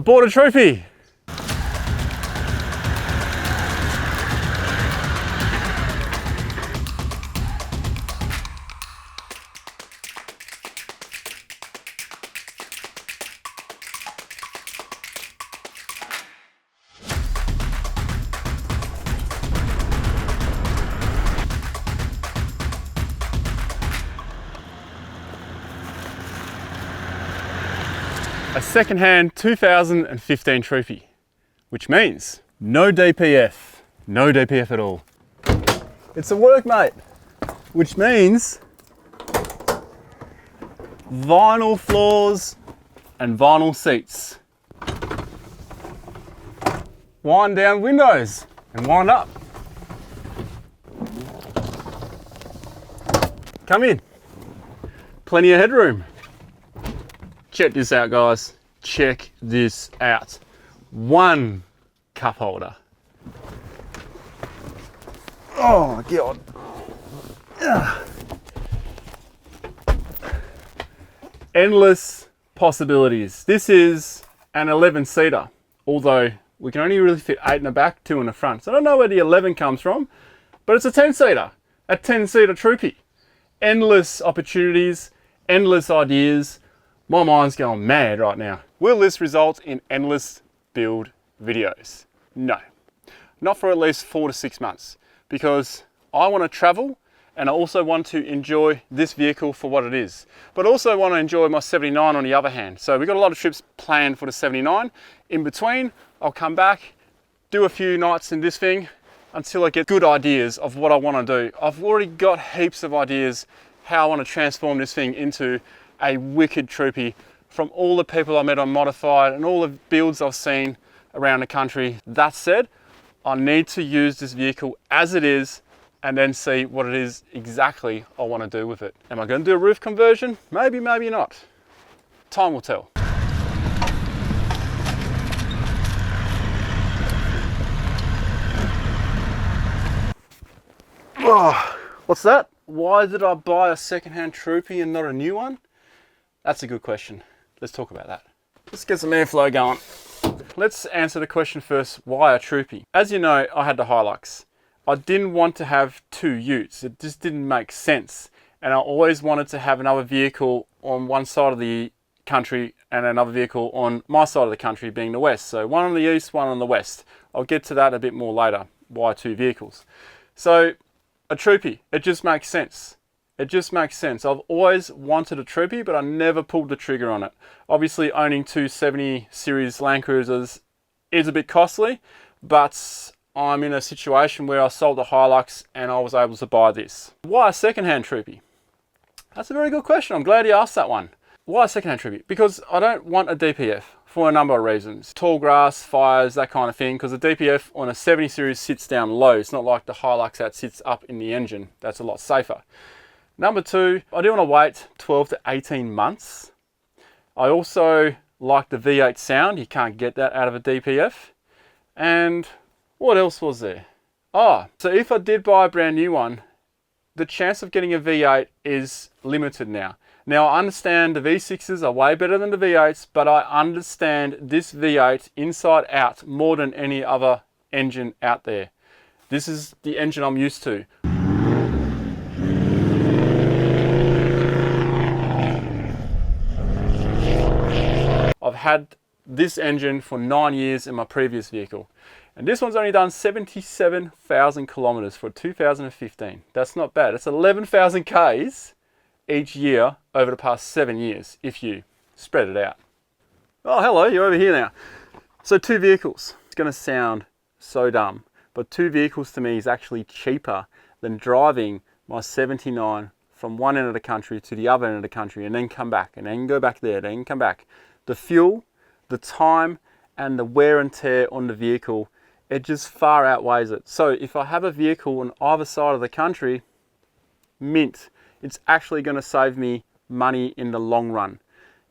bought a Troopy. A second-hand 2015 Troopy, which means no DPF at all. It's a workmate, which means vinyl floors and vinyl seats. Wind down windows and wind up. Come in, plenty of headroom. Check this out, guys. Check this out. One cup holder. Oh my God. Endless possibilities. This is an 11-seater, although we can only really fit 8 in the back, 2 in the front. So I don't know where the 11 comes from, but it's a 10-seater. A 10-seater Troopy. Endless opportunities, endless ideas. My mind's going mad right now. Will this result in endless build videos? No, not for at least 4 to 6 months, because I want to travel and I also want to enjoy this vehicle for what it is, but also want to enjoy my 79 on the other hand. So we've got a lot of trips planned for the 79. In between, I'll come back, do a few nights in this thing until I get good ideas of what I want to do. I've already got heaps of ideas how I want to transform this thing into a wicked Troopy from all the people I met on Modified and all the builds I've seen around the country. That said, I need to use this vehicle as it is and then see what it is exactly I want to do with it. Am I going to do a roof conversion? Maybe, maybe not. Time will tell. Oh, what's that? Why did I buy a second-hand Troopy and not a new one? That's a good question. Let's talk about that. Let's get some airflow going. Let's answer the question first, why a Troopy? As you know, I had the Hilux. I didn't want to have 2 utes. It just didn't make sense. And I always wanted to have another vehicle on one side of the country and another vehicle on my side of the country, being the west. So one on the east, one on the west. I'll get to that a bit more later, why 2 vehicles. So a Troopy, it just makes sense. It just makes sense. I've always wanted a Troopy, but I never pulled the trigger on it. Obviously, owning 2 70 series Land Cruisers is a bit costly, but I'm in a situation where I sold the Hilux and I was able to buy this. Why a second-hand Troopy? That's a very good question. I'm glad you asked that one. Why a second-hand Troopy? Because I don't want a DPF for a number of reasons. Tall grass, fires, that kind of thing, because the DPF on a 70 series sits down low. It's not like the Hilux that sits up in the engine. That's a lot safer. Number 2, I do want to wait 12 to 18 months. I also like the V8 sound. You can't get that out of a DPF. And what else was there? So if I did buy a brand new one, the chance of getting a V8 is limited now. Now I understand the V6s are way better than the V8s, but I understand this V8 inside out more than any other engine out there. This is the engine I'm used to. I've had this engine for 9 years in my previous vehicle. And this one's only done 77,000 kilometers for 2015. That's not bad. It's 11,000 Ks each year over the past 7 years, if you spread it out. Oh, hello, you're over here now. So 2 vehicles. It's gonna sound so dumb, but 2 vehicles to me is actually cheaper than driving my 79 from one end of the country to the other end of the country and then come back and then go back there, then come back. The fuel, the time, and the wear and tear on the vehicle, it just far outweighs it. So if I have a vehicle on either side of the country, mint, it's actually going to save me money in the long run.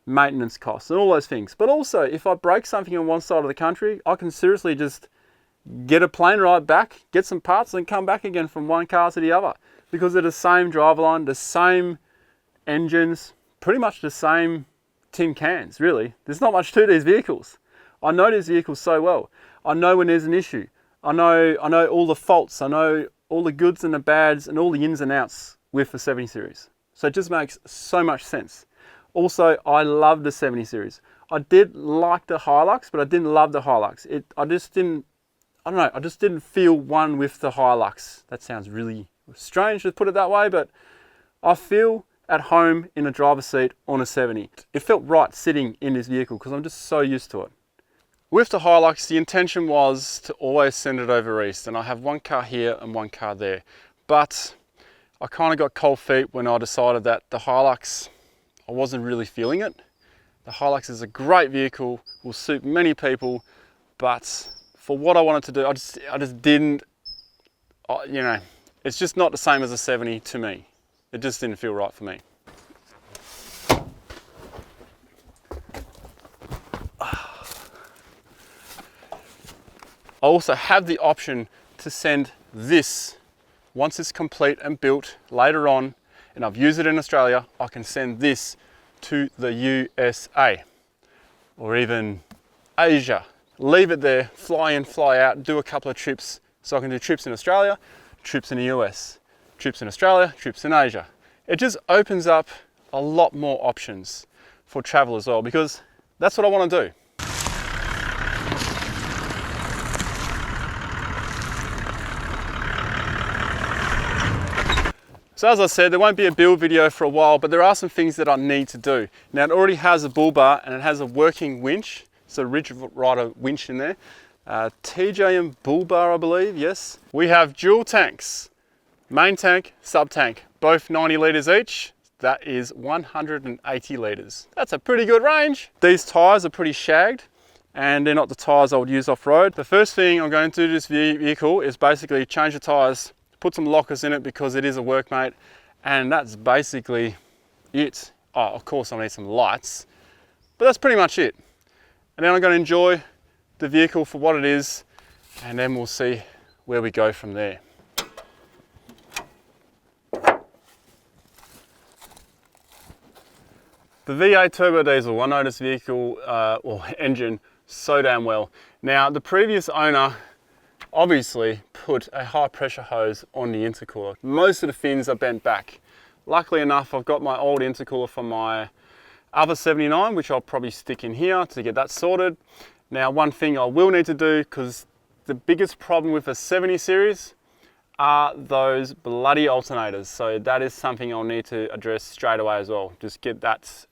Maintenance costs and all those things. But also, if I break something on one side of the country, I can seriously just get a plane ride back, get some parts, and come back again from one car to the other. Because they're the same driveline, the same engines, pretty much the same tin cans, really. There's not much to these vehicles. I know this vehicle so well. I know when there's an issue. I know all the faults. I know all the goods and the bads and all the ins and outs with the 70 series. So it just makes so much sense. Also, I love the 70 series. I did like the Hilux, but I didn't love the Hilux. I just didn't feel one with the Hilux. That sounds really strange to put it that way, but I feel at home in a driver's seat on a 70. It felt right sitting in this vehicle because I'm just so used to it. With the Hilux, the intention was to always send it over east, and I have one car here and one car there. But I kind of got cold feet when I decided that the Hilux, I wasn't really feeling it. The Hilux is a great vehicle, will suit many people, but for what I wanted to do, I just didn't, you know, it's just not the same as a 70 to me. It just didn't feel right for me. I also have the option to send this, once it's complete and built later on, and I've used it in Australia, I can send this to the USA or even Asia. Leave it there, fly in, fly out, do a couple of trips. So I can do trips in Australia, trips in the US, trips in Australia, trips in Asia. It just opens up a lot more options for travel as well, because that's what I want to do. So as I said, there won't be a build video for a while, but there are some things that I need to do. Now it already has a bull bar and it has a working winch. It's a Ridge Rider winch in there. TJM bull bar, I believe, yes. We have dual tanks, main tank, sub tank, both 90 litres each. That is 180 litres. That's a pretty good range. These tyres are pretty shagged and they're not the tyres I would use off-road. The first thing I'm going to do to this vehicle is basically change the tyres, put some lockers in it because it is a workmate, and that's basically it. Oh, of course I need some lights, but that's pretty much it. And then I'm going to enjoy the vehicle for what it is, and then we'll see where we go from there. The V8 turbo diesel, I know this vehicle or engine so damn well. Now the previous owner obviously put a high pressure hose on the intercooler. Most of the fins are bent back. Luckily enough, I've got my old intercooler from my other 79, which I'll probably stick in here to get that sorted. Now, one thing I will need to do, because the biggest problem with a 70 series are those bloody alternators. So that is something I'll need to address straight away as well. Just get that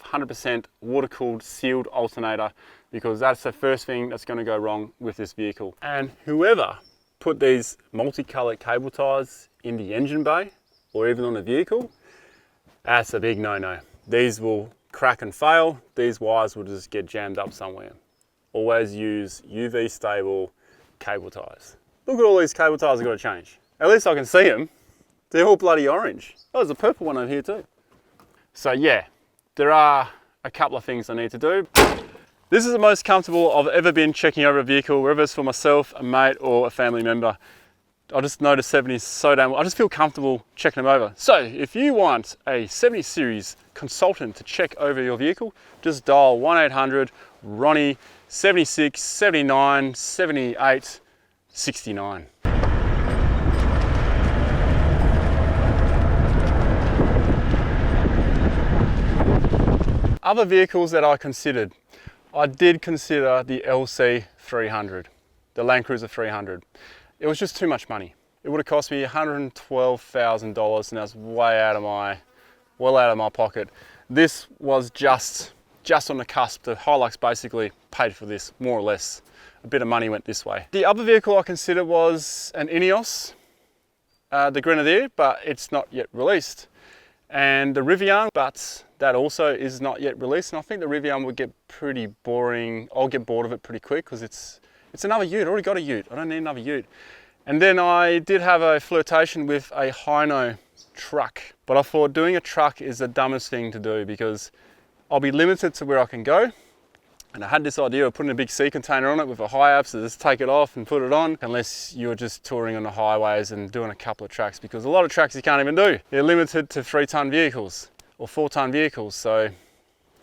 100% water-cooled, sealed alternator, because that's the first thing that's going to go wrong with this vehicle. And whoever put these multicolored cable ties in the engine bay or even on the vehicle, that's a big no-no. These will crack and fail. These wires will just get jammed up somewhere. Always use UV stable cable ties. Look at all these cable ties I've got to change. At least I can see them. They're all bloody orange. Oh, there's a purple one over here too. So yeah, there are a couple of things I need to do. This is the most comfortable I've ever been checking over a vehicle, whether it's for myself, a mate, or a family member. I just know the 70s so damn well. I just feel comfortable checking them over. So if you want a 70 series consultant to check over your vehicle, just dial 1-800 Ronnie 76 79 78 69. Other vehicles that I considered. I did consider the LC300, the Land Cruiser 300. It was just too much money. It would have cost me $112,000 and that's way out of my pocket. This was just on the cusp. The Hilux basically paid for this, more or less. A bit of money went this way. The other vehicle I considered was an Ineos, the Grenadier, but it's not yet released. And the Rivian, but that also is not yet released. And I think the Rivian would get pretty boring. I'll get bored of it pretty quick because it's another ute. I already got a ute. I don't need another ute. And then I did have a flirtation with a Hino truck, but I thought doing a truck is the dumbest thing to do because I'll be limited to where I can go. And I had this idea of putting a big sea container on it with a HiABS to just take it off and put it on, unless you're just touring on the highways and doing a couple of tracks, because a lot of tracks you can't even do. They're limited to 3-ton vehicles or 4-ton vehicles. So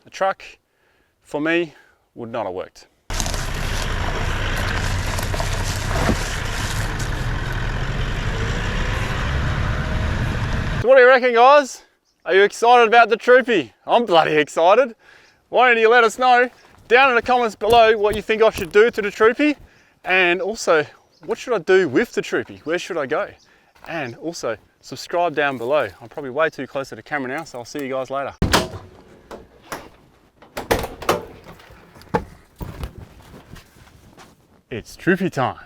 a truck for me would not have worked. So what do you reckon, guys? Are you excited about the Troopy? I'm bloody excited. Why don't you let us know down in the comments below what you think I should do to the Troopy, and also what should I do with the Troopy? Where should I go? And also subscribe down below. I'm probably way too close to the camera now, so I'll see you guys later. It's Troopy time.